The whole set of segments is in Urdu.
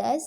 10।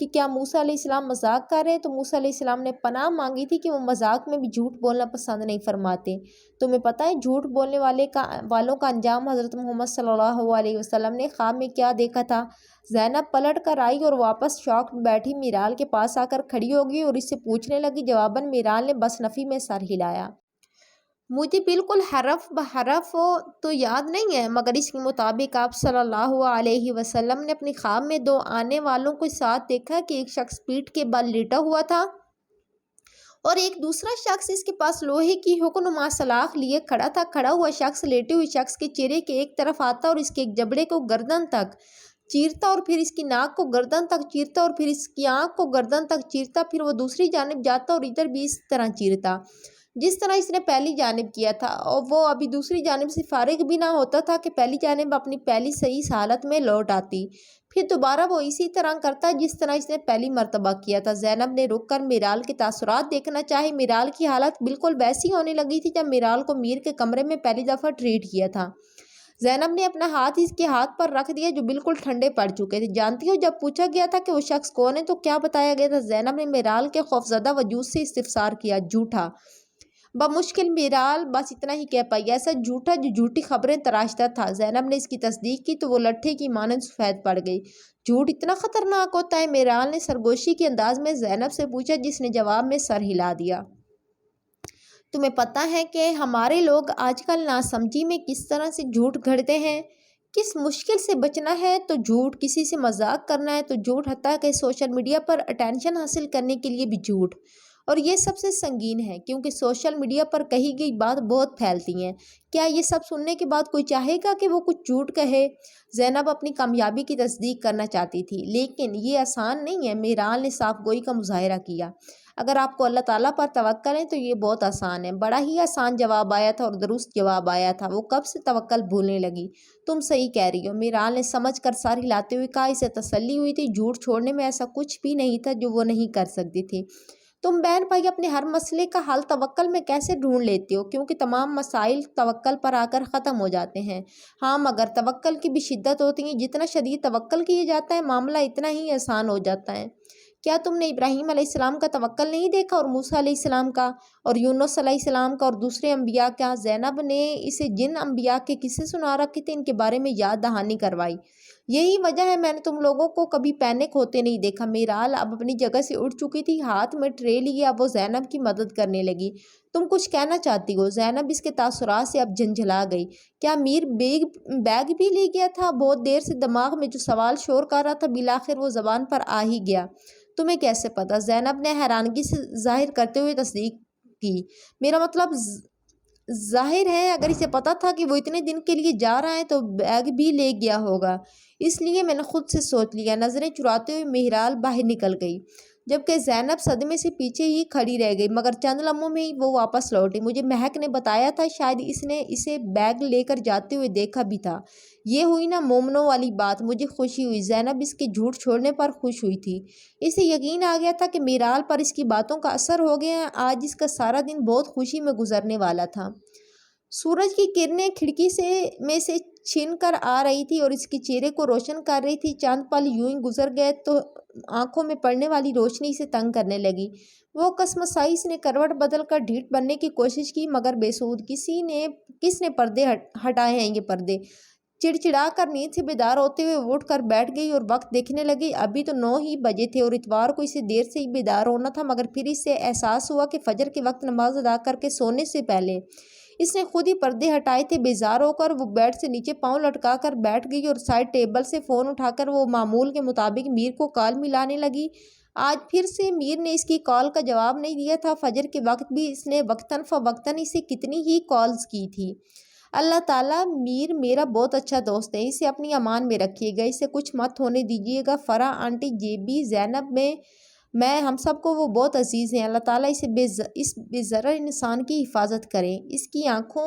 کہ کیا موسیٰ علیہ السلام مذاق کر رہے ہیں، تو موسیٰ علیہ السلام نے پناہ مانگی تھی کہ وہ مذاق میں بھی جھوٹ بولنا پسند نہیں فرماتے۔ تمہیں پتہ ہے جھوٹ بولنے والوں کا انجام حضرت محمد صلی اللہ علیہ وسلم نے خواب میں کیا دیکھا تھا؟ زینب پلٹ کر آئی اور واپس شاکڈ بیٹھی میرال کے پاس آ کر کھڑی ہو گئی اور اس سے پوچھنے لگی۔ جواباً میرال نے بس نفی میں سر ہلایا۔ مجھے بالکل حرف بحرف تو یاد نہیں ہے، مگر اس کے مطابق آپ صلی اللہ علیہ وسلم نے اپنی خواب میں دو آنے والوں کے ساتھ دیکھا کہ ایک شخص پیٹھ کے بل لیٹا ہوا تھا اور ایک دوسرا شخص اس کے پاس لوہے کی حکمنما سلاخ لیے کھڑا تھا۔ کھڑا ہوا شخص لیٹے ہوئے شخص کے چہرے کے ایک طرف آتا اور اس کے ایک جبڑے کو گردن تک چیرتا اور پھر اس کی ناک کو گردن تک چیرتا اور پھر اس کی آنکھ کو گردن تک چیرتا، پھر وہ دوسری جانب جاتا اور ادھر بھی اس طرح چیرتا جس طرح اس نے پہلی جانب کیا تھا، اور وہ ابھی دوسری جانب سے فارغ بھی نہ ہوتا تھا کہ پہلی جانب اپنی پہلی صحیح حالت میں لوٹ آتی، پھر دوبارہ وہ اسی طرح کرتا جس طرح اس نے پہلی مرتبہ کیا تھا۔ زینب نے رک کر میرال کے تاثرات دیکھنا چاہے۔ میرال کی حالت بالکل ویسی ہونے لگی تھی جب میرال کو میر کے کمرے میں پہلی دفعہ ٹریٹ کیا تھا۔ زینب نے اپنا ہاتھ اس کے ہاتھ پر رکھ دیا جو بالکل ٹھنڈے پڑ چکے تھے۔ جانتی ہو جب پوچھا گیا تھا کہ وہ شخص کون ہے تو کیا بتایا گیا تھا؟ زینب نے میرال کے خوفزدہ وجود سے استفسار کیا۔ جھوٹا۔ بمشکل میرال بس اتنا ہی کہہ پائی، ایسا جھوٹا جو جھوٹی خبریں تراشتا تھا۔ زینب نے اس کی تصدیق کی تو وہ لٹھے کی مانند سفید پڑ گئی۔ جھوٹ اتنا خطرناک ہوتا ہے؟ میرال نے سرگوشی کے انداز میں زینب سے پوچھا، جس نے جواب میں سر ہلا دیا۔ تمہیں پتہ ہے کہ ہمارے لوگ آج کل ناسمجھی میں کس طرح سے جھوٹ گھڑتے ہیں؟ کس مشکل سے بچنا ہے تو جھوٹ، کسی سے مذاق کرنا ہے تو جھوٹ، حتیٰ کہ سوشل میڈیا پر اٹینشن حاصل کرنے کے لیے بھی جھوٹ۔ اور یہ سب سے سنگین ہے کیونکہ سوشل میڈیا پر کہی گئی بات بہت پھیلتی ہیں۔ کیا یہ سب سننے کے بعد کوئی چاہے گا کہ وہ کچھ جھوٹ کہے؟ زینب اپنی کامیابی کی تصدیق کرنا چاہتی تھی، لیکن یہ آسان نہیں ہے۔ میرال نے صاف گوئی کا مظاہرہ کیا۔ اگر آپ کو اللہ تعالیٰ پر توکل ہے تو یہ بہت آسان ہے۔ بڑا ہی آسان جواب آیا تھا اور درست جواب آیا تھا۔ وہ کب سے توکل بھولنے لگی۔ تم صحیح کہہ رہی ہو، میرال نے سمجھ کر سر ہلاتے ہوئے کہا۔ اسے تسلی ہوئی تھی، جھوٹ چھوڑنے میں ایسا کچھ بھی نہیں تھا جو وہ نہیں کر سکتی تھی۔ تم بہن بھائی اپنے ہر مسئلے کا حل توکل میں کیسے ڈھونڈ لیتے ہو؟ کیونکہ تمام مسائل توکل پر آ کر ختم ہو جاتے ہیں۔ ہاں، مگر توکل کی بھی شدت ہوتی ہے۔ جتنا شدید توکل کیا جاتا ہے معاملہ اتنا ہی آسان ہو جاتا ہے۔ کیا تم نے ابراہیم علیہ السلام کا توکل نہیں دیکھا، اور موسیٰ علیہ السلام کا، اور یونس علیہ السلام کا، اور دوسرے انبیاء کا؟ زینب نے اسے جن انبیاء کے قصے سنا رکھے تھے ان کے بارے میں یاد دہانی کروائی۔ یہی وجہ ہے میں نے تم لوگوں کو کبھی پینک ہوتے نہیں دیکھا۔ میرال اب اپنی جگہ سے اٹھ چکی تھی، ہاتھ میں ٹرے لیے اب وہ زینب کی مدد کرنے لگی۔ تم کچھ کہنا چاہتی ہو؟ زینب اس کے تاثرات سے اب جھنجھلا گئی۔ کیا میر بیگ بھی لے گیا تھا؟ بہت دیر سے دماغ میں جو سوال شور کر رہا تھا بالآخر وہ زبان پر آ ہی گیا۔ تمہیں کیسے پتا؟ زینب نے حیرانگی سے ظاہر کرتے ہوئے تصدیق کی۔ میرا مطلب ظاہر ہے اگر اسے پتا تھا کہ وہ اتنے دن کے لیے جا رہا ہے تو بیگ بھی لے گیا ہوگا، اس لیے میں نے خود سے سوچ لیا۔ نظریں چراتے ہوئے میرال باہر نکل گئی، جبکہ زینب صدمے سے پیچھے ہی کھڑی رہ گئی، مگر چند لمحوں میں ہی وہ واپس لوٹی۔ مجھے مہک نے بتایا تھا، شاید اس نے اسے بیگ لے کر جاتے ہوئے دیکھا بھی تھا۔ یہ ہوئی نا مومنوں والی بات۔ مجھے خوشی ہوئی۔ زینب اس کے جھوٹ چھوڑنے پر خوش ہوئی تھی۔ اسے یقین آ گیا تھا کہ میرال پر اس کی باتوں کا اثر ہو گیا ہے۔ آج اس کا سارا دن بہت خوشی میں گزرنے والا تھا۔ سورج کی کرنیں کھڑکی میں سے چھن کر آ رہی تھی اور اس کے چہرے کو روشن کر رہی تھی۔ چند پل یوں ہی گزر گئے تو آنکھوں میں پڑنے والی روشنی اسے تنگ کرنے لگی۔ وہ کسمسائی، اس نے کروٹ بدل کر ڈھیٹ بننے کی کوشش کی مگر بے سود۔ کس نے پردے ہٹائے ہیں؟ یہ پردے؟ چڑچڑا کر نیند سے بیدار ہوتے ہوئے وہ اٹھ کر بیٹھ گئی اور وقت دیکھنے لگی۔ ابھی تو 9 ہی بجے تھے اور اتوار کو اسے دیر سے ہی بیدار ہونا تھا، مگر پھر اسے احساس ہوا کہ فجر کے وقت نماز ادا کر کے سونے سے پہلے اس نے خود ہی پردے ہٹائے تھے۔ بیزار ہو کر وہ بیڈ سے نیچے پاؤں لٹکا کر بیٹھ گئی اور سائڈ ٹیبل سے فون اٹھا کر وہ معمول کے مطابق میر کو کال ملانے لگی۔ آج پھر سے میر نے اس کی کال کا جواب نہیں دیا تھا۔ فجر کے وقت بھی اس نے وقتاً فوقتاً اسے کتنی ہی کالز کی تھی۔ اللہ تعالیٰ، میر میرا بہت اچھا دوست ہے، اسے اپنی امان میں رکھیے گا، اسے کچھ مت ہونے دیجیے گا۔ فرح آنٹی، جیبی، زینب میں ہم سب کو وہ بہت عزیز ہیں۔ اللہ تعالیٰ اس بے ضرر انسان کی حفاظت کرے، اس کی آنکھوں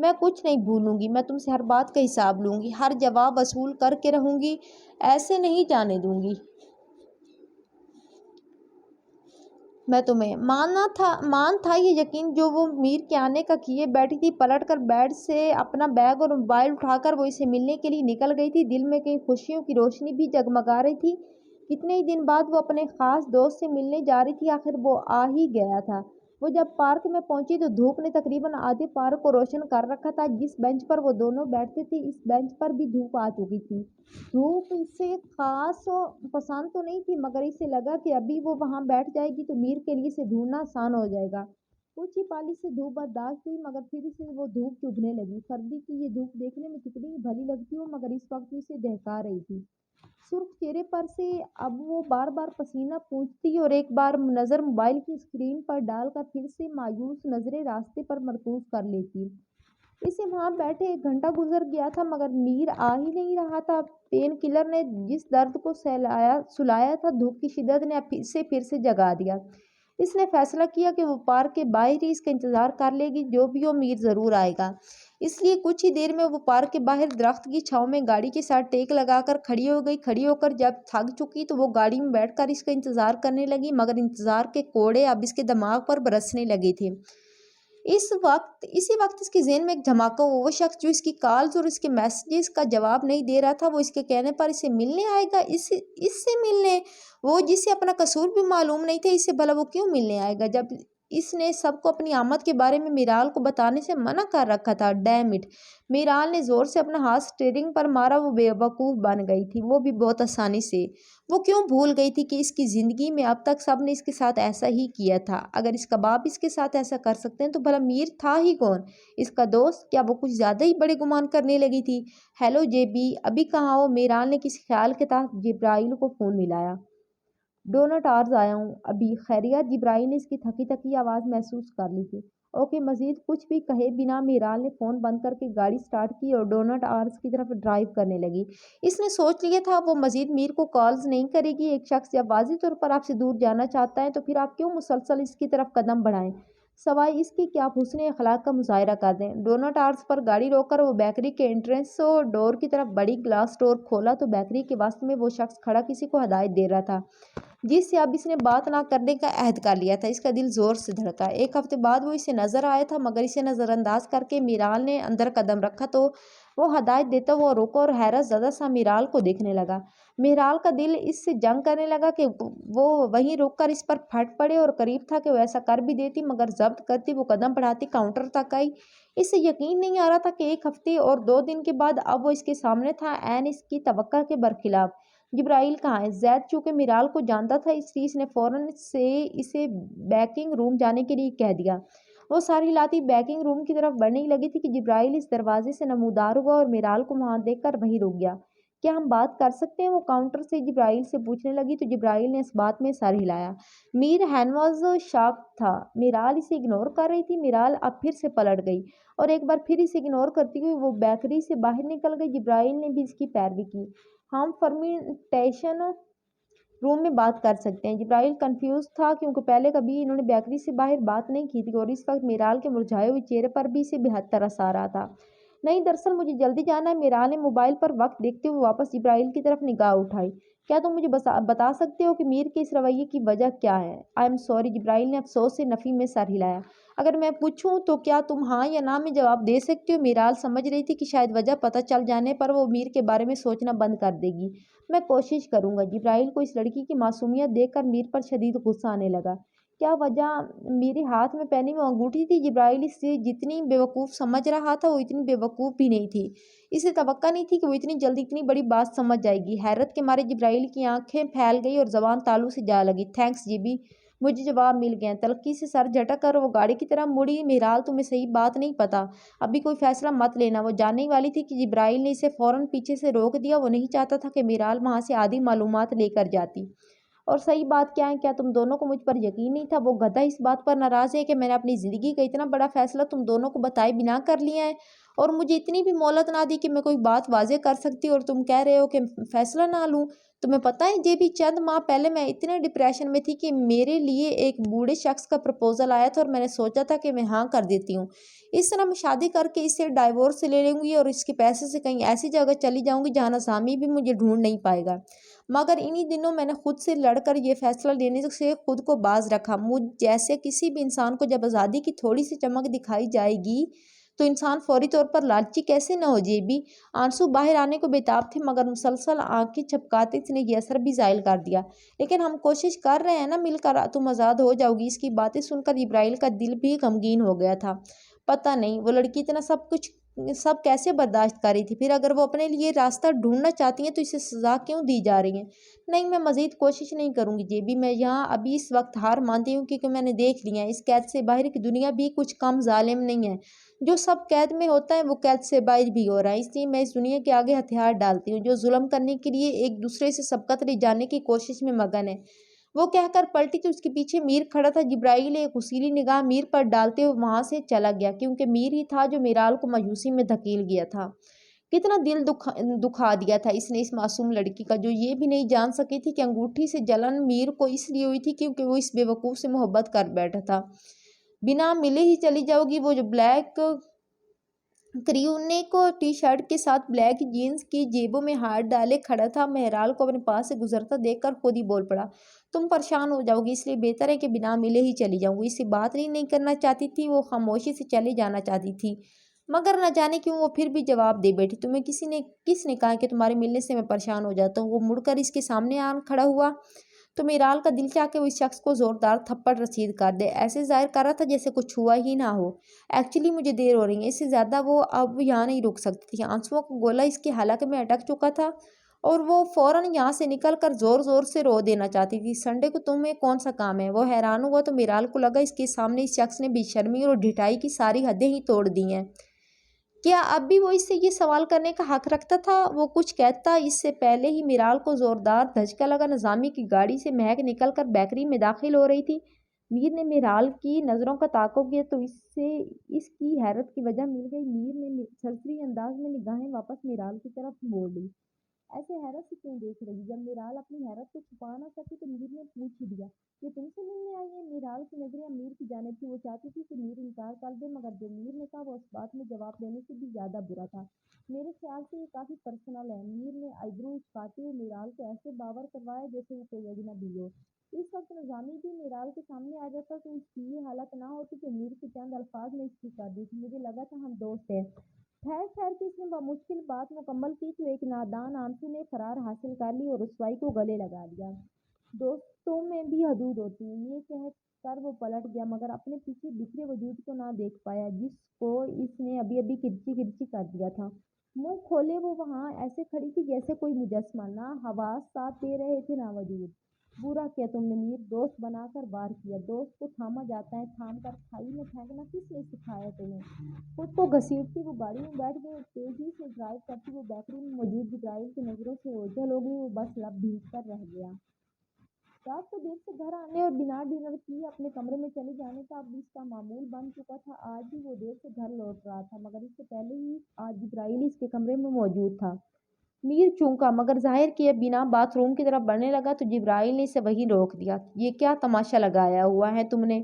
میں کچھ نہیں بھولوں گی، میں تم سے ہر بات کا حساب لوں گی، ہر جواب وصول کر کے رہوں گی، ایسے نہیں جانے دوں گی۔ میں تمہیں مان تھا یہ یقین جو وہ میر کے آنے کا کیے بیٹھی تھی۔ پلٹ کر بیڈ سے اپنا بیگ اور موبائل اٹھا کر وہ اسے ملنے کے لیے نکل گئی تھی۔ دل میں کئی خوشیوں کی روشنی بھی جگمگا رہی تھی۔ کتنے ہی دن بعد وہ اپنے خاص دوست سے ملنے جا رہی تھی، آخر وہ آ ہی گیا تھا۔ وہ جب پارک میں پہنچی تو دھوپ نے تقریباً آدھے پارک کو روشن کر رکھا تھا۔ جس بینچ پر وہ دونوں بیٹھتے تھے اس بینچ پر بھی دھوپ آ چکی تھی۔ دھوپ اسے خاص پسند تو نہیں تھی، مگر اسے لگا کہ ابھی وہ وہاں بیٹھ جائے گی تو میر کے لیے اسے ڈھونڈنا آسان ہو جائے گا۔ کچھ ہی پال سے دھوپ برداشت ہوئی، مگر پھر اسے وہ دھوپ چبھنے لگی۔ سردی کی یہ دھوپ دیکھنے میں کتنی ہی بھلی لگتی ہو، مگر اس وقت اسے دہکا رہی تھی۔ سرخ چہرے پر سے اب وہ بار بار پسینہ پوچھتی اور ایک بار نظر موبائل کی اسکرین پر ڈال کر پھر سے مایوس نظریں راستے پر مرکوز کر لیتی۔ اسے وہاں بیٹھے 1 گھنٹہ گزر گیا تھا، مگر میر آ ہی نہیں رہا تھا۔ پین کلر نے جس درد کو سلایا تھا، دھوپ کی شدت نے اسے پھر سے جگا دیا۔ اس نے فیصلہ کیا کہ وہ پارک کے باہر ہی اس کا انتظار کر لے گی، جو بھی ہو میر ضرور آئے گا۔ اس لیے کچھ ہی دیر میں وہ پارک کے باہر درخت کی چھاؤں میں گاڑی کے ساتھ ٹیک لگا کر کھڑی ہو گئی۔ کھڑی ہو کر جب تھک چکی تو وہ گاڑی میں بیٹھ کر اس کا انتظار کرنے لگی، مگر انتظار کے کوڑے اب اس کے دماغ پر برسنے لگے تھے۔ اسی وقت اس کے ذہن میں ایک دھماکہ ہوا۔ وہ شخص جو اس کی کالز اور اس کے میسیجز کا جواب نہیں دے رہا تھا، وہ اس کے کہنے پر اسے ملنے آئے گا۔ اس سے ملنے؟ وہ جسے اپنا قصور بھی معلوم نہیں تھا، اس سے بھلا وہ کیوں ملنے آئے گا، جب اس نے سب کو اپنی آمد کے بارے میں میرال کو بتانے سے منع کر رکھا تھا۔ Dam it! میرال نے زور سے اپنا ہاتھ اسٹیئرنگ پر مارا۔ وہ بے وقوف بن گئی تھی، وہ بھی بہت آسانی سے۔ وہ کیوں بھول گئی تھی کہ اس کی زندگی میں اب تک سب نے اس کے ساتھ ایسا ہی کیا تھا۔ اگر اس کا باپ اس کے ساتھ ایسا کر سکتے ہیں تو بھلا میر تھا ہی کون؟ اس کا دوست؟ کیا وہ کچھ زیادہ ہی بڑے گمان کرنے لگی تھی؟ ہیلو جے بی، ابھی کہاں ہو؟ میرال نے کسی خیال کے تحت جبرائیل کو فون ملایا۔ ڈونٹ آرز آیا ہوں ابھی۔ خیریت؟ جبرائیل نے اس کی تھکی تھکی آواز محسوس کر لی تھی۔ اوکے۔ مزید کچھ بھی کہے بنا میرال نے فون بند کر کے گاڑی سٹارٹ کی اور ڈونٹ آرز کی طرف ڈرائیو کرنے لگی۔ اس نے سوچ لیا تھا وہ مزید میر کو کالز نہیں کرے گی۔ ایک شخص جب واضح طور پر آپ سے دور جانا چاہتا ہے تو پھر آپ کیوں مسلسل اس کی طرف قدم بڑھائیں، سوائے اس کے کہ آپ حسن اخلاق کا مظاہرہ کر دیں۔ ڈونٹ آرز پر گاڑی روک کر وہ بیکری کے انٹرنس ڈور کی طرف بڑھی۔ گلاس ڈور کھولا تو بیکری کے وسط میں وہ شخص کھڑا کسی کو ہدایت دے رہا تھا، جس سے اب اس نے بات نہ کرنے کا عہد کر لیا تھا۔ اس کا دل زور سے دھڑکا۔ 1 ہفتے بعد وہ اسے نظر آیا تھا، مگر اسے نظر انداز کر کے میرال نے اندر قدم رکھا تو وہ ہدایت دیتا ہوا رکا اور حیرت زدہ سا میرال کو دیکھنے لگا۔ میرال کا دل اس سے جنگ کرنے لگا کہ وہ وہیں رک کر اس پر پھٹ پڑے، اور قریب تھا کہ وہ ایسا کر بھی دیتی، مگر ضبط کرتی وہ قدم بڑھاتی کاؤنٹر تک آئی۔ اسے یقین نہیں آ رہا تھا کہ 1 ہفتے اور 2 دن کے بعد اب وہ اس کے سامنے تھا، عین اس کی توقع کے برخلاف۔ جبرائیل کہاں ہے؟ زید چونکہ میرال کو جانتا تھا، اس لیے اس نے فوراً سے اسے بیکنگ روم جانے کے لیے کہہ دیا۔ وہ سر ہلاتی بیکنگ روم کی طرف بڑھنے لگی تھی کہ جبرائیل اس دروازے سے نمودار ہوا اور میرال کو وہاں دیکھ کر وہیں رک گیا۔ کیا ہم بات کر سکتے ہیں؟ وہ کاؤنٹر سے جبرائیل سے پوچھنے لگی تو جبرائیل نے اس بات میں سر ہلایا۔ میر ہینواز شاکڈ تھا۔ میرال اسے اگنور کر رہی تھی۔ میرال اب پھر سے پلٹ گئی اور ایک بار پھر اسے اگنور کرتی ہوئی وہ بیکری سے باہر نکل گئی۔ جبرائیل نے بھی اس کی پیروی کی۔ ہم فرمنٹیشن روم میں بات کر سکتے ہیں۔ جبرائیل کنفیوز تھا، کیونکہ پہلے کبھی انہوں نے بیکری سے باہر بات نہیں کی تھی، اور اس وقت میرال کے مرجھائے ہوئے چہرے پر بھی اسے بے حد ترس آ رہا تھا۔ نہیں، دراصل مجھے جلدی جانا ہے۔ میرال نے موبائل پر وقت دیکھتے ہوئے واپس جبرائیل کی طرف نگاہ اٹھائی۔ کیا تم مجھے بتا سکتے ہو کہ میر کے اس رویے کی وجہ کیا ہے؟ I am sorry. جبرائیل نے افسوس سے نفی میں سر ہلایا۔ اگر میں پوچھوں تو کیا تم ہاں یا نہ میں جواب دے سکتے ہو؟ میرال سمجھ رہی تھی کہ شاید وجہ پتہ چل جانے پر وہ میر کے بارے میں سوچنا بند کر دے گی۔ میں کوشش کروں گا۔ جبرائیل کو اس لڑکی کی معصومیت دیکھ کر میر پر شدید غصہ آنے لگا۔ کیا وجہ میرے ہاتھ میں پہنی وہ انگوٹھی تھی؟ جبرائیل اسے جتنی بے وقوف سمجھ رہا تھا وہ اتنی بے وقوف بھی نہیں تھی۔ اسے توقع نہیں تھی کہ وہ اتنی جلدی اتنی بڑی بات سمجھ جائے گی۔ حیرت کے مارے جبرائیل کی آنکھیں پھیل گئی اور زبان تالو سے جا لگی۔ تھینکس جیبی، مجھے جواب مل گیا۔ تلخی سے سر جھٹک کر وہ گاڑی کی طرف مڑی۔ میرال، تمہیں صحیح بات نہیں پتہ۔ ابھی کوئی فیصلہ مت لینا۔ وہ جاننے والی تھی کہ جبرائیل نے اسے فوراً پیچھے سے روک دیا۔ وہ نہیں چاہتا تھا کہ میرال وہاں سے آدھی معلومات لے کر جاتی۔ اور صحیح بات کیا ہے؟ کیا تم دونوں کو مجھ پر یقین نہیں تھا؟ وہ گدھا اس بات پر ناراض ہے کہ میں نے اپنی زندگی کا اتنا بڑا فیصلہ تم دونوں کو بتائے بنا کر لیا ہے، اور مجھے اتنی بھی مہلت نہ دی کہ میں کوئی بات واضح کر سکتی، اور تم کہہ رہے ہو کہ فیصلہ نہ لوں۔ تمہیں پتہ ہے یہ بھی چند ماہ پہلے میں اتنے ڈپریشن میں تھی کہ میرے لیے ایک بوڑھے شخص کا پرپوزل آیا تھا، اور میں نے سوچا تھا کہ میں ہاں کر دیتی ہوں، اس طرح میں شادی کر کے اس سے ڈائیورس لے لوں گی اور اس کے پیسے سے کہیں ایسی جگہ چلی جاؤں گی جہاں نظامی بھی مجھے ڈھونڈ نہیں پائے گا۔ مگر انہی دنوں میں نے خود سے لڑ کر یہ فیصلہ لینے سے خود کو باز رکھا۔ مجھ جیسے کسی بھی انسان کو جب آزادی کی تھوڑی سی چمک دکھائی جائے گی تو انسان فوری طور پر لالچی کیسے نہ ہو جیبی۔ آنسو باہر آنے کو بےتاب تھے، مگر مسلسل آنکھیں چھپکاتے اس نے یہ اثر بھی زائل کر دیا۔ لیکن ہم کوشش کر رہے ہیں نا مل کر، تم آزاد ہو جاؤ گی۔ اس کی باتیں سن کر جبرائیل کا دل بھی غمگین ہو گیا تھا۔ پتہ نہیں وہ لڑکی اتنا سب کیسے برداشت کر رہی تھی۔ پھر اگر وہ اپنے لیے راستہ ڈھونڈنا چاہتی ہیں تو اسے سزا کیوں دی جا رہی ہیں؟ نہیں، میں مزید کوشش نہیں کروں گی جیبی، میں یہاں ابھی اس وقت ہار مانتی ہوں، کیونکہ میں نے دیکھ لیا ہے اس قید سے باہر کی دنیا بھی کچھ کم ظالم نہیں ہے۔ جو سب قید میں ہوتا ہے وہ قید سے باہر بھی ہو رہا ہے، اس لیے میں اس دنیا کے آگے ہتھیار ڈالتی ہوں جو ظلم کرنے کے لیے ایک دوسرے سے سبقت لے جانے کی کوشش میں مگن ہے۔ وہ کہہ کر پلٹی تو اس کے پیچھے میر کھڑا تھا۔ جبرائیل ایک غصیلی نگاہ میر پر ڈالتے ہوئے وہاں سے چلا گیا، کیونکہ میر ہی تھا جو میرال کو مایوسی میں دھکیل گیا تھا۔ کتنا دل دکھا دیا تھا اس نے اس معصوم لڑکی کا، جو یہ بھی نہیں جان سکی تھی کہ انگوٹھی سے جلن میر کو اس لیے ہوئی تھی کیونکہ وہ اس بے وقوف سے محبت کر بیٹھا تھا۔ بنا ملے ہی چلی جاؤ گی؟ وہ جو بلیک کریونے کو ٹی شرٹ کے ساتھ بلیک جینز کی جیبوں میں ہاتھ ڈالے کھڑا تھا، مہرال کو اپنے پاس سے گزرتا دیکھ کر خود ہی بول پڑا، تم پریشان ہو جاؤ گی، اس لیے بہتر ہے کہ بنا ملے ہی چلی جاؤں گی۔ اس سے بات نہیں کرنا چاہتی تھی وہ، خاموشی سے چلے جانا چاہتی تھی، مگر نہ جانے کیوں وہ پھر بھی جواب دے بیٹھی، تمہیں کس نے کہا کہ تمہارے ملنے سے میں پریشان ہو جاتا ہوں؟ وہ مڑ کر اس کے سامنے آن کھڑا ہوا تو میرال کا دل چاہ کے وہ اس شخص کو زوردار تھپڑ رسید کر دے، ایسے ظاہر کر رہا تھا جیسے کچھ ہوا ہی نہ ہو۔ ایکچولی مجھے دیر ہو رہی ہے، اس سے زیادہ وہ اب یہاں نہیں رک سکتی تھی۔ آنسوؤں کا گولا اس کے حلق میں اٹک چکا تھا اور وہ فوراً یہاں سے نکل کر زور زور سے رو دینا چاہتی تھی۔ سنڈے کو تمہیں کون سا کام ہے؟ وہ حیران ہوا تو میرال کو لگا اس کے سامنے اس شخص نے بے شرمی اور ڈھٹائی کی ساری حدیں ہی توڑ دی ہیں۔ کیا اب بھی وہ اس سے یہ سوال کرنے کا حق رکھتا تھا؟ وہ کچھ کہتا اس سے پہلے ہی میرال کو زوردار دھچکا لگا۔ نظامی کی گاڑی سے مہک نکل کر بیکری میں داخل ہو رہی تھی۔ میر نے میرال کی نظروں کا تعاقب کیا تو اس کی حیرت کی وجہ مل گئی۔ میر نے سرسری انداز میں نگاہیں واپس میرال کی طرف موڑ لی۔ ایسے حیرت سے کیوں دیکھ رہی؟ جب میرال اپنی حیرت کو چھپا نہ سکی تو میر نے پوچھ ہی دیا، یہ تم سے ملنے آئی ہے؟ میرال کی نظریں میر کی جانب تھی، وہ چاہتی تھی کہ میر انکار کر دے، مگر جو میر نے کہا وہ اس بات میں جواب دینے سے بھی زیادہ برا تھا۔ میرے خیال سے یہ کافی پرسنل ہے۔ میر نے آئیبرو اچکاتے ہوئے میرال کو ایسے باور کروایا جیسے وہ کوئی اجنبی ہو۔ اس وقت نظامی بھی میرال کے سامنے آ جاتا تو اس کی یہ حالت نہ ہوتی کہ میر کے چند الفاظ میں اس کی کر دی تھی، مجھے لگا تھا ہم دوست ہیں۔ ٹھہر کے اس نے بمشکل بات مکمل کی تو ایک نادان آنسو نے فرار حاصل کر لی اور رسوائی کو گلے لگا لیا۔ دوستوں میں بھی حدود ہوتی ہیں، یہ کہہ کر وہ پلٹ گیا، مگر اپنے پیچھے بکھرے وجود کو نہ دیکھ پایا جس کو اس نے ابھی کرچی کرچی کر دیا تھا۔ منہ کھولے وہ وہاں ایسے کھڑی تھی جیسے کوئی مجسمہ، نہ حواس ساتھ دے رہے تھے نہ وجود۔ برا کیا تم نے میر؟ دوست بنا کر وار کیا۔ دوست کو تھاما جاتا ہے، تھام کر کھائی میں پھینکنا کس نے سکھایا تمہیں؟ خود کو گھسیٹتی وہ گاڑی میں بیٹھ گئی اور تیزی سے ڈرائیو کرتی وہ بیکری میں موجود جبرائیل کی نظروں سے اوجھل ہو گئی۔ وہ بس لب بھیج کر رہ گیا۔ رات کو دیر سے گھر آنے اور بنا ڈنر کیے اپنے کمرے میں چلے جانے کا اب اس کا معمول بن چکا تھا۔ آج بھی وہ دیر سے گھر لوٹ رہا تھا، مگر اس سے پہلے ہی آج جبرائیل اس کے کمرے میں موجود تھا۔ میر چونکا، مگر ظاہر کیے بنا باتھ روم کی طرف بڑھنے لگا تو جبرائیل نے اسے وہیں روک دیا۔ یہ کیا تماشا لگایا ہوا ہے تم نے؟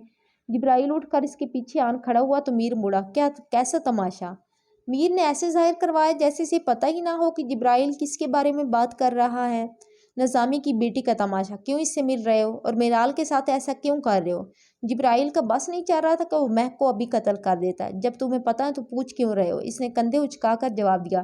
جبرائیل اٹھ کر اس کے پیچھے آن کھڑا ہوا تو میر مڑا۔ کیسا تماشا؟ میر نے ایسے ظاہر کروایا جیسے اسے پتہ ہی نہ ہو کہ جبرائیل کس کے بارے میں بات کر رہا ہے۔ نظامی کی بیٹی کا تماشا، کیوں اس سے مل رہے ہو اور میرال کے ساتھ ایسا کیوں کر رہے ہو؟ جبرائیل کا بس نہیں چل رہا تھا کہ وہ مہک کو ابھی قتل کر دیتا۔ جب تمہیں پتہ ہے تو پوچھ کیوں رہے ہو؟ اس نے کندھے اچکا کر جواب دیا۔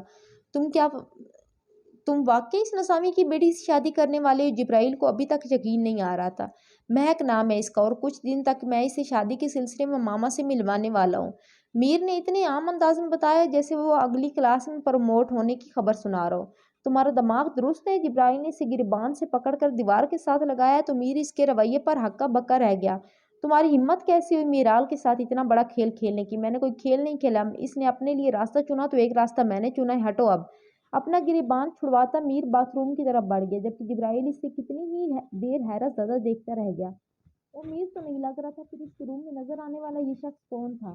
تم واقعی اس نظامی کی بیٹی سے شادی کرنے والے ہو؟ جبرائیل کو ابھی تک یقین نہیں آ رہا تھا۔ مہک نام ہے اس کا اور کچھ دن تک میں اسے شادی کے سلسلے میں ماما سے ملوانے والا ہوں۔ میر نے اتنے عام انداز میں بتایا جیسے وہ اگلی کلاس میں پروموٹ ہونے کی خبر سنا رہا ہو۔ تمہارا دماغ درست ہے؟ جبرائیل نے اسے گریبان سے پکڑ کر دیوار کے ساتھ لگایا تو میر اس کے رویے پر ہکا بکا رہ گیا۔ تمہاری ہمت کیسے ہوئی میرال کے ساتھ اتنا بڑا کھیل کھیلنے کی؟ میں نے کوئی کھیل نہیں کھیلا، اس نے اپنے لیے راستہ چنا تو ایک راستہ میں نے چنا ہے، ہٹو اب۔ اپنا گریبان چھڑواتا میر باتھ روم کی طرف بڑھ گیا، جبکہ جبرائیل اس سے کتنی ہی دیر حیرت زدہ دیکھتا رہ گیا۔ امید تو نہیں لگ رہا تھا۔ پھر اس کے روم میں نظر آنے والا یہ شخص کون تھا؟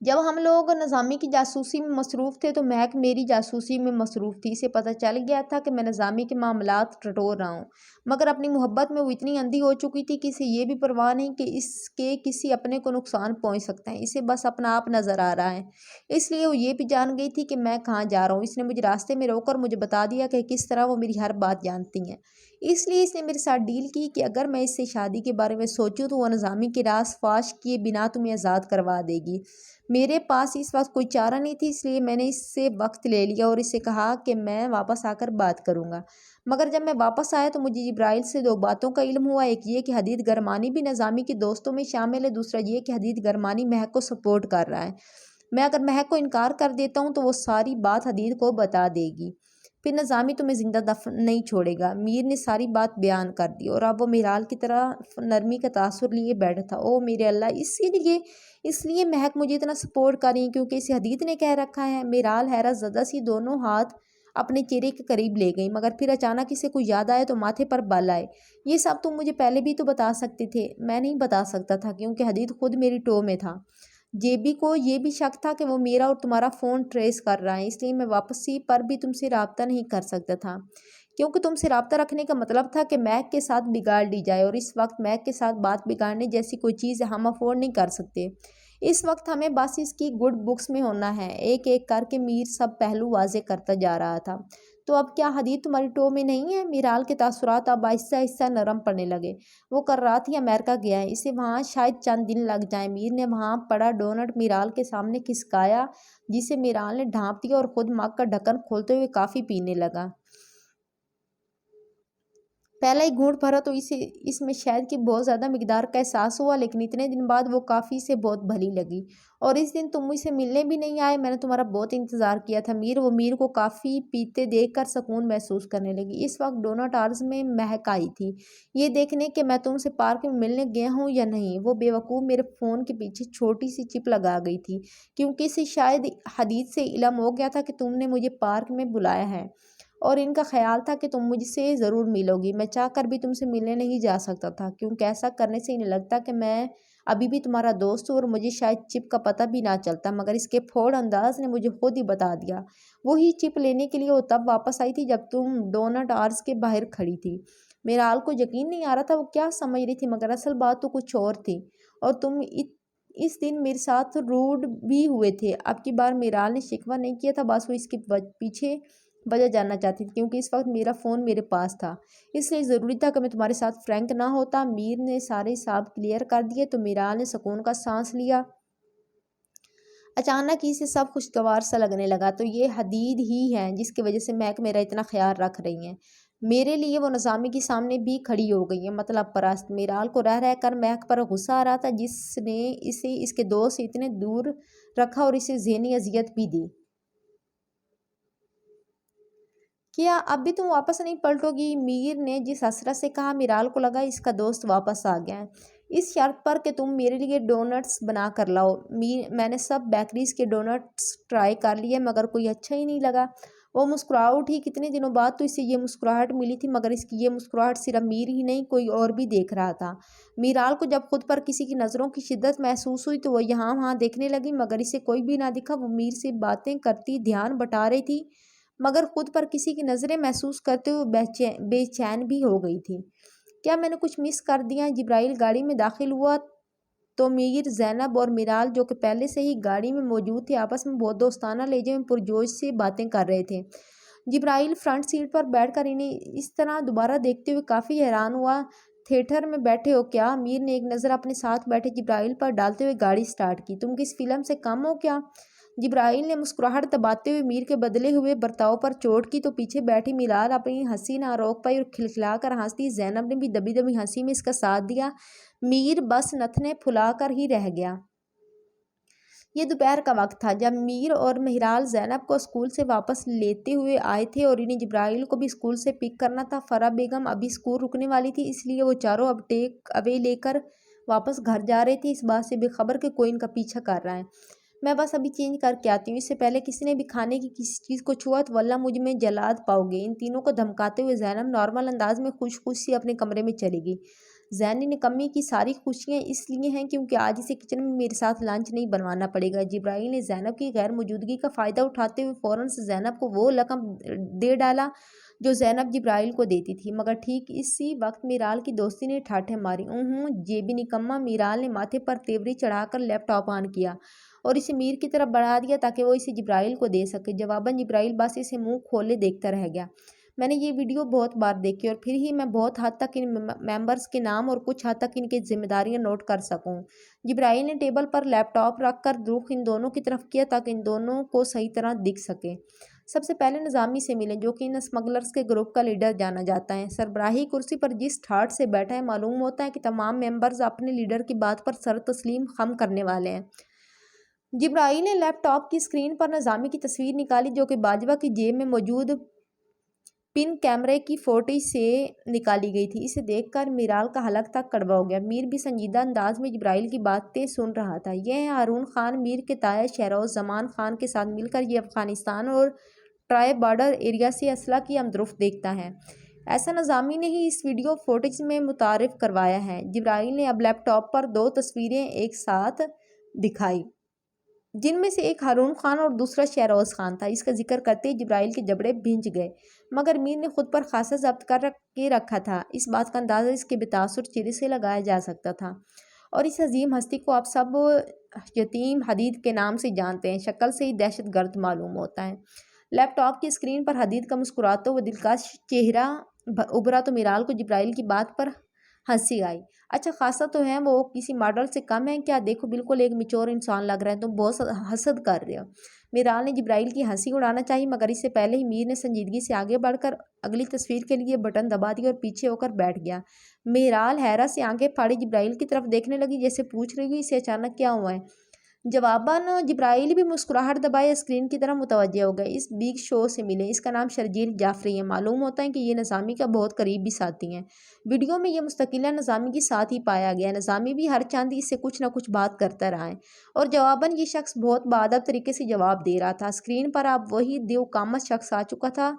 جب ہم لوگ نظامی کی جاسوسی میں مصروف تھے تو مہک میری جاسوسی میں مصروف تھی۔ اسے پتہ چل گیا تھا کہ میں نظامی کے معاملات ٹٹول رہا ہوں، مگر اپنی محبت میں وہ اتنی اندھی ہو چکی تھی کہ اسے یہ بھی پرواہ نہیں کہ اس کے کسی اپنے کو نقصان پہنچ سکتا ہے۔ اسے بس اپنا آپ نظر آ رہا ہے، اس لیے وہ یہ بھی جان گئی تھی کہ میں کہاں جا رہا ہوں۔ اس نے مجھے راستے میں روک کر مجھے بتا دیا کہ کس طرح وہ میری ہر بات جانتی ہیں۔ اس لیے اس نے میرے ساتھ ڈیل کی کہ اگر میں اس سے شادی کے بارے میں سوچوں تو وہ نظامی کے راز فاش کیے بنا تمہیں آزاد کروا دے گی۔ میرے پاس اس وقت کوئی چارہ نہیں تھی، اس لیے میں نے اس سے وقت لے لیا اور اسے کہا کہ میں واپس آ کر بات کروں گا۔ مگر جب میں واپس آیا تو مجھے جبرائیل سے دو باتوں کا علم ہوا۔ ایک یہ کہ حدید گرمانی بھی نظامی کے دوستوں میں شامل ہے، دوسرا یہ کہ حدید گرمانی مہک کو سپورٹ کر رہا ہے۔ میں اگر مہک کو انکار کر دیتا ہوں تو وہ ساری بات حدید کو بتا دے گی، پھر نظامی تمہیں زندہ دفن نہیں چھوڑے گا۔ میر نے ساری بات بیان کر دی اور اب وہ میرال کی طرح نرمی کا تاثر لیے بیٹھا تھا۔ او میرے اللہ، اس لیے مہک مجھے اتنا سپورٹ کر رہی ہے کیونکہ اسے حدید نے کہہ رکھا ہے۔ میرال حیرت زدہ سی دونوں ہاتھ اپنے چہرے کے قریب لے گئی، مگر پھر اچانک اسے کوئی یاد آیا تو ماتھے پر بل آئے۔ یہ سب تم مجھے پہلے بھی تو بتا سکتے تھے۔ میں نہیں بتا سکتا تھا کیونکہ حدید خود میری ٹو میں تھا۔ جیبی کو یہ بھی شک تھا کہ وہ میرا اور تمہارا فون ٹریس کر رہا ہے، اس لیے میں واپسی پر بھی تم سے رابطہ نہیں کر سکتا تھا، کیونکہ تم سے رابطہ رکھنے کا مطلب تھا کہ میک کے ساتھ بگاڑ لی جائے، اور اس وقت میک کے ساتھ بات بگاڑنے جیسی کوئی چیز ہم افورڈ نہیں کر سکتے۔ اس وقت ہمیں بس اس کی گڈ بکس میں ہونا ہے۔ ایک ایک کر کے میر سب پہلو واضح کرتا جا رہا تھا۔ تو اب کیا حدید تمہاری ٹو میں نہیں ہے؟ میرال کے تاثرات اب آہستہ آہستہ نرم پڑنے لگے۔ وہ کل رات ہی امریکہ گیا ہے، اسے وہاں شاید چند دن لگ جائیں۔ میر نے وہاں پڑا ڈونٹ میرال کے سامنے کھسکایا، جسے میرال نے ڈھانپ دیا اور خود مگ کا ڈھکن کھولتے ہوئے کافی پینے لگا۔ پہلا ہی گھونٹ بھرا تو اسے اس میں شہد کی بہت زیادہ مقدار کا احساس ہوا، لیکن اتنے دن بعد وہ کافی سے بہت بھلی لگی۔ اور اس دن تم مجھ سے ملنے بھی نہیں آئے، میں نے تمہارا بہت انتظار کیا تھا میر۔ وہ میر کو کافی پیتے دیکھ کر سکون محسوس کرنے لگی۔ اس وقت ڈونٹ آرز میں مہک آئی تھی، یہ دیکھنے کہ میں تم سے پارک میں ملنے گیا ہوں یا نہیں۔ وہ بے وقوف میرے فون کے پیچھے چھوٹی سی چپ لگا گئی تھی، کیونکہ اسے شاید حدید سے علم ہو گیا تھا کہ تم نے مجھے پارک میں بلایا ہے، اور ان کا خیال تھا کہ تم مجھ سے ضرور ملو گی۔ میں چاہ کر بھی تم سے ملنے نہیں جا سکتا تھا، کیونکہ ایسا کرنے سے انہیں لگتا کہ میں ابھی بھی تمہارا دوست ہوں، اور مجھے شاید چپ کا پتہ بھی نہ چلتا، مگر اس کے فوڑ انداز نے مجھے خود ہی بتا دیا۔ وہی چپ لینے کے لیے وہ تب واپس آئی تھی جب تم ڈونٹ آرز کے باہر کھڑی تھی۔ میرال کو یقین نہیں آ رہا تھا وہ کیا سمجھ رہی تھی، مگر اصل بات تو کچھ اور تھی، اور تم اس دن میرے ساتھ روڈ بھی ہوئے تھے۔ اب کی بار میرال نے شکوہ نہیں کیا تھا، بس وہ اس کے پیچھے وجہ جاننا چاہتی تھی، کیونکہ اس وقت میرا فون میرے پاس تھا، اس لیے ضروری تھا کہ میں تمہارے ساتھ فرینک نہ ہوتا۔ میر نے سارے حساب کلیئر کر دیے تو میرال نے سکون کا سانس لیا۔ اچانک ہی سے سب خوشگوار سا لگنے لگا۔ تو یہ حدید ہی ہے جس کی وجہ سے مہک میرا اتنا خیال رکھ رہی ہیں۔ میرے لیے وہ نظامی کے سامنے بھی کھڑی ہو گئی ہے، مطلب پرست۔ میرال کو رہ رہ کر مہک پر غصہ آ رہا تھا، جس نے اسے اس کے دوست سے اتنے دور رکھا اور اسے ذہنی اذیت بھی دی۔ کیا اب بھی تم واپس نہیں پلٹو گی؟ میر نے جس حسرت سے کہا، میرال کو لگا اس کا دوست واپس آ گیا ہے، اس شرط پر کہ تم میرے لیے ڈونٹس بنا کر لاؤ۔ میں نے سب بیکریز کے ڈونٹس ٹرائی کر لیے، مگر کوئی اچھا ہی نہیں لگا۔ وہ مسکرا اٹھی۔ کتنے دنوں بعد تو اسے یہ مسکراہٹ ملی تھی، مگر اس کی یہ مسکراہٹ صرف میر ہی نہیں کوئی اور بھی دیکھ رہا تھا۔ میرال کو جب خود پر کسی کی نظروں کی شدت محسوس ہوئی تو وہ یہاں وہاں دیکھنے لگی، مگر اسے کوئی بھی نہ دکھا۔ وہ میر سے باتیں کرتی دھیان بٹا رہی تھی، مگر خود پر کسی کی نظریں محسوس کرتے ہوئے بے چین بھی ہو گئی تھی۔ کیا میں نے کچھ مس کر دیا؟ جبرائیل گاڑی میں داخل ہوا تو میر، زینب اور میرال، جو کہ پہلے سے ہی گاڑی میں موجود تھے، آپس میں بہت دوستانہ لہجے میں پرجوش سے باتیں کر رہے تھے۔ جبرائیل فرنٹ سیٹ پر بیٹھ کر انہیں اس طرح دوبارہ دیکھتے ہوئے کافی حیران ہوا۔ تھیٹر میں بیٹھے ہو کیا؟ میر نے ایک نظر اپنے ساتھ بیٹھے جبرائیل پر ڈالتے ہوئے گاڑی سٹارٹ کی۔ تم کس فلم سے کم ہو کیا؟ جبرائیل نے مسکراہٹ دباتے ہوئے میر کے بدلے ہوئے برتاؤ پر چوٹ کی تو پیچھے بیٹھی میرال اپنی ہنسی نہ روک پائی اور کھلکھلا کر ہنس دی۔ زینب نے بھی دبی دبی ہنسی میں اس کا ساتھ دیا۔ میر بس نتنے پھلا کر ہی رہ گیا۔ یہ دوپہر کا وقت تھا جب میر اور میرال زینب کو اسکول سے واپس لیتے ہوئے آئے تھے، اور انہیں جبرائیل کو بھی اسکول سے پک کرنا تھا۔ فرح بیگم ابھی اسکول رکنے والی تھی، اس لیے وہ چاروں اب ٹیک اوے لے کر واپس گھر جا رہے تھے، اس بات سے بے خبر کہ کوئی ان کا پیچھا کر رہا ہے۔ میں بس ابھی چینج کر کے آتی ہوں، اس سے پہلے کسی نے بھی کھانے کی کسی چیز کو چھوا تو واللہ مجھ میں جلاد پاؤ گے۔ ان تینوں کو دھمکاتے ہوئے زینب نارمل انداز میں خوش خوش سی اپنے کمرے میں چلی گئی۔ زین نکمی کی ساری خوشیاں اس لیے ہیں کیونکہ آج اسے کچن میں میرے ساتھ لنچ نہیں بنوانا پڑے گا۔ جبرائیل نے زینب کی غیر موجودگی کا فائدہ اٹھاتے ہوئے فوراً سے زینب کو وہ لقب دے ڈالا جو زینب جبرائیل کو دیتی تھی، مگر ٹھیک اسی وقت میرال کی دوستی نے ٹھاٹھیں ماری۔ جیبی نکما! میرال نے ماتھے پر تیوری چڑھا کر لیپ ٹاپ آن کیا اور اسے میر کی طرف بڑھا دیا تاکہ وہ اسے جبرائیل کو دے سکے۔ جواباً جبرائیل بس اسے منہ کھولے دیکھتا رہ گیا۔ میں نے یہ ویڈیو بہت بار دیکھی اور پھر ہی میں بہت حد تک ان ممبرز کے نام اور کچھ حد تک ان کی ذمہ داریاں نوٹ کر سکوں۔ جبرائیل نے ٹیبل پر لیپ ٹاپ رکھ کر رخ ان دونوں کی طرف کیا تاکہ ان دونوں کو صحیح طرح دکھ سکے۔ سب سے پہلے نظامی سے ملیں جو کہ ان اسمگلرز کے گروپ کا لیڈر جانا جاتا ہے۔ سربراہی کرسی پر جس ٹھاٹھ سے بیٹھا ہے معلوم ہوتا ہے کہ تمام ممبرز اپنے لیڈر کی بات پر سر تسلیم خم کرنے والے ہیں۔ جبرائیل نے لیپ ٹاپ کی اسکرین پر نظامی کی تصویر نکالی جو کہ باجوہ کی جیب میں موجود پن کیمرے کی فوٹیج سے نکالی گئی تھی۔ اسے دیکھ کر میرال کا حلق تک کڑوا ہو گیا۔ میر بھی سنجیدہ انداز میں جبرائیل کی باتیں سن رہا تھا۔ یہ ہے ہارون خان، میر کے تایا شہروز زمان خان کے ساتھ مل کر یہ افغانستان اور ٹرائی بارڈر ایریا سے اسلحہ کی آمدورفت دیکھتا ہے۔ ایسا نظامی نے ہی اس ویڈیو فوٹیج میں متعارف کروایا ہے۔ جبرائیل نے اب لیپ ٹاپ پر دو تصویریں ایک ساتھ دکھائی جن میں سے ایک ہارون خان اور دوسرا شہروز خان تھا۔ اس کا ذکر کرتے ہی جبرائیل کے جبڑے بھنج گئے، مگر میر نے خود پر خاصا ضبط کر کے رکھا تھا۔ اس بات کا اندازہ اس کے بے تاثر چہرے سے لگایا جا سکتا تھا۔ اور اس عظیم ہستی کو آپ سب یتیم حدید کے نام سے جانتے ہیں، شکل سے ہی دہشت گرد معلوم ہوتا ہے۔ لیپ ٹاپ کی اسکرین پر حدید کا مسکراتا ہوا دلکش چہرہ ابھرا تو میرال کو جبرائیل کی بات پر ہنسی آئی۔ اچھا خاصا تو ہے، وہ کسی ماڈل سے کم ہے کیا؟ دیکھو بالکل ایک میچور انسان لگ رہا ہے، تم بہت حسد کر رہے ہو۔ میرال نے جبرائیل کی ہنسی اڑانا چاہی مگر اس سے پہلے ہی میر نے سنجیدگی سے آگے بڑھ کر اگلی تصویر کے لیے بٹن دبا دیا اور پیچھے ہو کر بیٹھ گیا۔ میرال حیرت سے آنکھیں پھاڑے جبرائیل کی طرف دیکھنے لگی جیسے پوچھ رہی ہوئی اسے اچانک کیا ہوا ہے۔ جواباً جبرائیل بھی مسکراہٹ دبائے اسکرین کی طرف متوجہ ہو گئے۔ اس بگ شو سے ملیں، اس کا نام شرجیل جعفری ہے۔ معلوم ہوتا ہے کہ یہ نظامی کا بہت قریبی ساتھی ہیں۔ ویڈیو میں یہ مستقلاً نظامی کے ساتھ ہی پایا گیا۔ نظامی بھی ہر چاند اس سے کچھ نہ کچھ بات کرتا رہا ہے اور جواباً یہ شخص بہت باادب طریقے سے جواب دے رہا تھا۔ اسکرین پر اب وہی دیوقامت شخص آ چکا تھا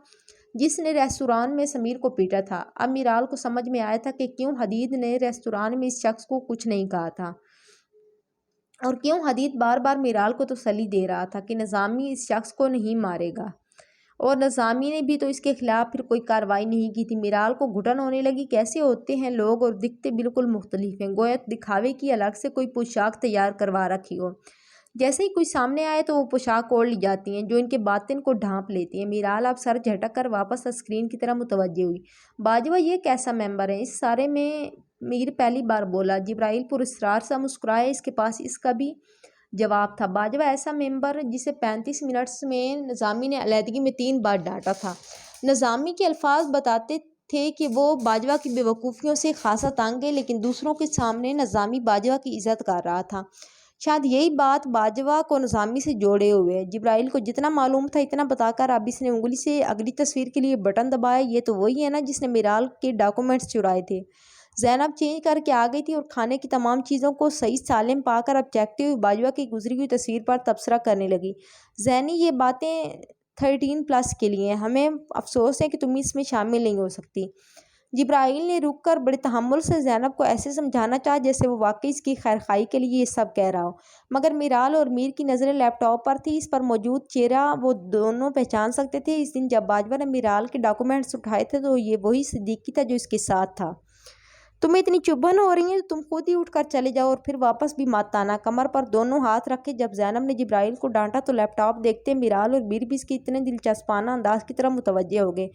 جس نے ریستوران میں سمیر کو پیٹا تھا۔ اب میرال کو سمجھ میں آیا تھا کہ کیوں حدید نے ریستوران میں اس شخص کو کچھ نہیں کہا تھا اور کیوں حدید بار بار میرال کو تسلی دے رہا تھا کہ نظامی اس شخص کو نہیں مارے گا، اور نظامی نے بھی تو اس کے خلاف پھر کوئی کارروائی نہیں کی تھی۔ میرال کو گھٹن ہونے لگی۔ کیسے ہوتے ہیں لوگ اور دکھتے بالکل مختلف ہیں، گویا دکھاوے کی الگ سے کوئی پوشاک تیار کروا رکھی ہو۔ جیسے ہی کوئی سامنے آئے تو وہ پوشاک اوڑھ لی جاتی ہیں جو ان کے باطن کو ڈھانپ لیتی ہیں۔ میرال اب سر جھٹک کر واپس اسکرین کی طرف متوجہ ہوئی۔ باجوہ یہ کیسا ممبر ہے اس سارے میں؟ میر پہلی بار بولا۔ جبرائیل پر اصرار سا مسکرایا۔ اس کے پاس اس کا بھی جواب تھا۔ باجوہ ایسا ممبر جسے 35 منٹس میں نظامی نے علیحدگی میں 3 بار ڈانٹا تھا۔ نظامی کے الفاظ بتاتے تھے کہ وہ باجوہ کی بے وقوفیوں سے خاصا تنگ ہے، لیکن دوسروں کے سامنے نظامی باجوہ کی عزت کر رہا تھا۔ شاید یہی بات باجوہ کو نظامی سے جوڑے ہوئے ہے۔ جبرائیل کو جتنا معلوم تھا اتنا بتا کر اب اس نے انگلی سے اگلی تصویر کے لیے بٹن دبایا۔ یہ تو وہی ہے نا جس نے میرال کے ڈاکومنٹس چرائے تھے۔ زینب چینج کر کے آ گئی تھی اور کھانے کی تمام چیزوں کو صحیح سالم پا کر اب چکھتے ہوئے باجوہ کی گزری ہوئی تصویر پر تبصرہ کرنے لگی۔ زینی، یہ باتیں 13+ کے لیے ہیں، ہمیں افسوس ہے کہ تم اس میں شامل نہیں ہو سکتی۔ جبرائیل نے رک کر بڑے تحمل سے زینب کو ایسے سمجھانا چاہا جیسے وہ واقعی اس کی خیر خواہی کے لیے یہ سب کہہ رہا ہو، مگر میرال اور میر کی نظریں لیپ ٹاپ پر تھی۔ اس پر موجود چہرہ وہ دونوں پہچان سکتے تھے۔ اس دن جب باجوہ نے میرال کے ڈاکومنٹس اٹھائے تھے تو یہ وہی صدیقی تھا جو اس کے ساتھ تھا۔ تمہیں اتنی چبھن ہو رہی ہے تو تم خود ہی اٹھ کر چلے جاؤ اور پھر واپس بھی مت آنا۔ کمر پر دونوں ہاتھ رکھے جب زینب نے جبرائیل کو ڈانٹا تو لیپ ٹاپ دیکھتے میرال اور میر بھی اس کے اتنے دلچسپانہ انداز کی طرف متوجہ ہو گئے۔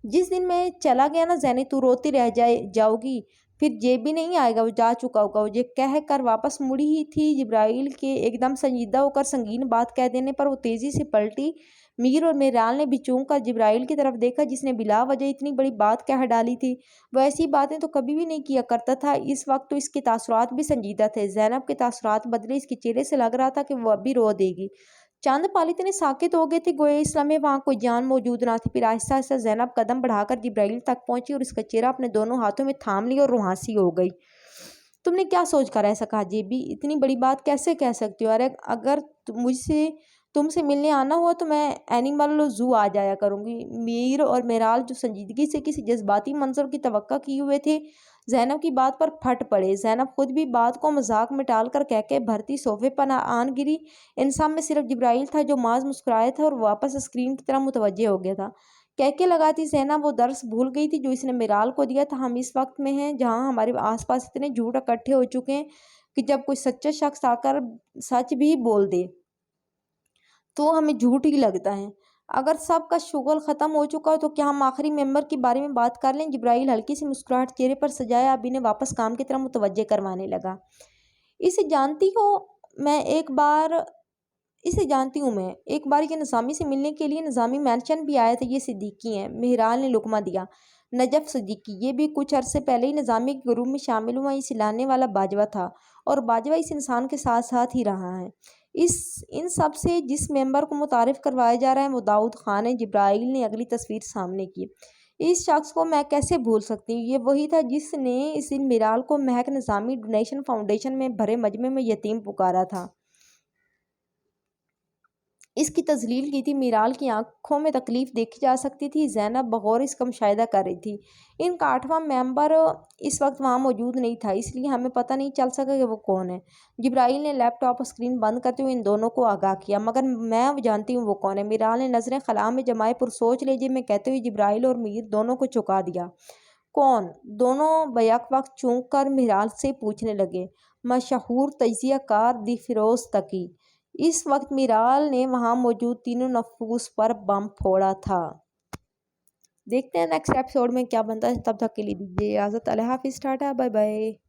جس دن میں چلا گیا نا زینی، تو روتی رہ جاؤ گی، پھر جیب بھی نہیں آئے گا، وہ جا چکا ہوگا۔ وہ یہ کہہ کر واپس مڑی ہی تھی، جبرائیل کے ایک دم سنجیدہ ہو کر سنگین بات کہہ دینے پر وہ تیزی سے پلٹی۔ میر اور میرال نے بھی چونک کر جبرائیل کی طرف دیکھا جس نے بلا وجہ اتنی بڑی بات کہہ ڈالی تھی۔ وہ ایسی باتیں تو کبھی بھی نہیں کیا کرتا تھا۔ اس وقت تو اس کے تاثرات بھی سنجیدہ تھے۔ زینب کے تاثرات بدلے، اس کے چہرے سے لگ رہا تھا کہ وہ اب بھی رو دے گی۔ چند پل اتنے ساکت ہو گئے تھے گویا اس لمحے وہاں کوئی جان موجود نہ تھی۔ پھر آہستہ آہستہ زینب قدم بڑھا کر جبرائیل تک پہنچی اور اس کا چہرہ اپنے دونوں ہاتھوں میں تھام لیا اور روانسی ہو گئی۔ تم نے کیا سوچ کر ایسا کہا جیبی؟ اتنی بڑی بات کیسے کہہ سکتی ہو؟ ارے اگر تم سے ملنے آنا ہوا تو میں اینیمل زو آ جایا کروں گی۔ میر اور میرال جو سنجیدگی سے کسی جذباتی منظر کی توقع کیے ہوئے تھے، زینب کی بات پر پھٹ پڑے۔ زینب خود بھی بات کو مذاق میں ٹال کر کہکے بھرتی صوفے پر آن گری۔ ان سب میں صرف جبرائیل تھا جو محض مسکرایا تھا اور واپس اسکرین کی طرف متوجہ ہو گیا تھا۔ کہکے لگاتی زینب وہ درس بھول گئی تھی جو اس نے میرال کو دیا تھا۔ ہم اس وقت میں ہیں جہاں ہمارے آس پاس اتنے جھوٹ اکٹھے ہو چکے ہیں کہ جب کوئی سچا شخص آ کر سچ بھی بول دے تو ہمیں جھوٹ ہی لگتا ہے۔ اگر سب کا شغل ختم ہو چکا ہو تو کیا ہم آخری ممبر کے بارے میں بات کر لیں؟ جبرائیل ہلکی سی مسکراہٹ چہرے پر سجائے اب انہیں واپس کام کی طرف متوجہ کروانے لگا۔ اسے جانتی ہوں میں، ایک بار یہ نظامی سے ملنے کے لیے نظامی مینشن بھی آیا تھا۔ یہ صدیقی ہیں، مہرال نے لقمہ دیا۔ نجف صدیقی، یہ بھی کچھ عرصے پہلے ہی نظامی کے گروپ میں شامل ہوا۔ اسے لانے والا باجوہ تھا اور باجوہ اس انسان کے ساتھ ساتھ ہی رہا ہے۔ ان سب سے جس ممبر کو متعارف کروایا جا رہا ہے وہ داؤد خان ہے۔ جبرائیل نے اگلی تصویر سامنے کی۔ اس شخص کو میں کیسے بھول سکتی ہوں؟ یہ وہی تھا جس نے اس دن میرال کو مہک نظامی ڈونیشن فاؤنڈیشن میں بھرے مجمع میں یتیم پکارا تھا، اس کی تذلیل کی تھی۔ میرال کی آنکھوں میں تکلیف دیکھی جا سکتی تھی۔ زینب بغور اس کا مشاہدہ کر رہی تھی۔ ان کا 8واں ممبر اس وقت وہاں موجود نہیں تھا، اس لیے ہمیں پتہ نہیں چل سکا کہ وہ کون ہے۔ جبرائیل نے لیپ ٹاپ اسکرین بند کرتے ہوئے ان دونوں کو آگاہ کیا، مگر میں جانتی ہوں وہ کون ہے۔ میرال نے نظریں خلا میں جمائے پرسوچ لہجے میں کہتے ہوئے جبرائیل اور میر دونوں کو چونکا دیا۔ کون؟ دونوں بیک وقت چونک کر میرال سے پوچھنے لگے۔ مشہور تجزیہ کار دی فیروز تقی۔ اس وقت میرال نے وہاں موجود تینوں نفوس پر بم پھوڑا تھا۔ دیکھتے ہیں نیکسٹ ایپیسوڈ میں کیا بنتا ہے، تب تک کے لیے دیجیے اجازت۔ اللہ حافظ، ٹاٹا، بائے بائے۔